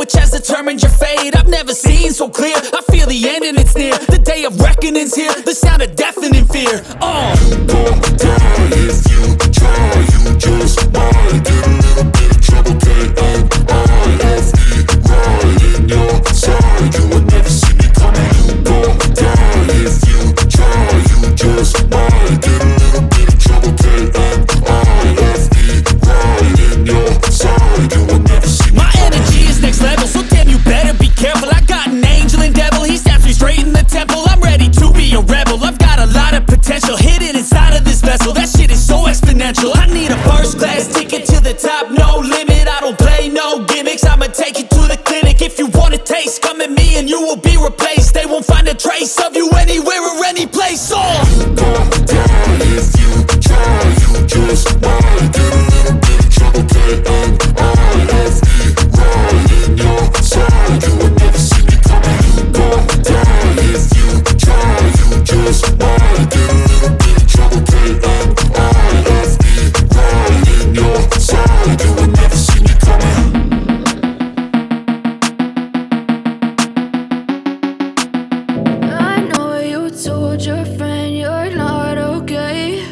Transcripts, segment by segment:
which has determined your fate. I've never seen so clear, I feel the end and it's near. The day of reckoning's here, the sound of deafening fear. You gon' die if you try, you just might get a little bit of trouble, K-N-I-F-E, right in your side, you would never see me coming. You gon' die if you try, you just might get a little bit of trouble, K-N-I-F-E, right in your side, you would never see me My coming. energy is next level, so damn you better be careful. I got an angel and devil, he snaps me straight in the temple. I'm ready to be a rebel, I've got a lot of potential hidden inside of this vessel. That shit is so exponential. I need a first class ticket to the top, no limit. I don't play no gimmicks, I'ma take you to the clinic. If you want a taste, come at me and you will be replaced. They won't find a trace of you anywhere or any place. You gon' die if you try, you just might get a little bit of trouble, K-N-I-F-E, right in your side, you would never see me coming. You gon' die if you try, you just might get a little bit of trouble, K-N-I-F-E, right in your side, you would never see me coming. I know you told your friend you're not okay,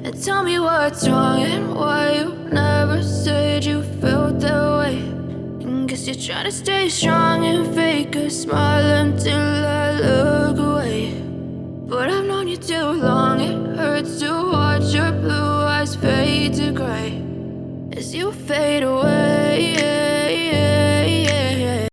and tell me what's wrong and why you never said you felt that way. And guess you're trying to stay strong and fake a smile until I look away. But I've known you too long, it hurts to watch your blue eyes fade to gray as you fade away.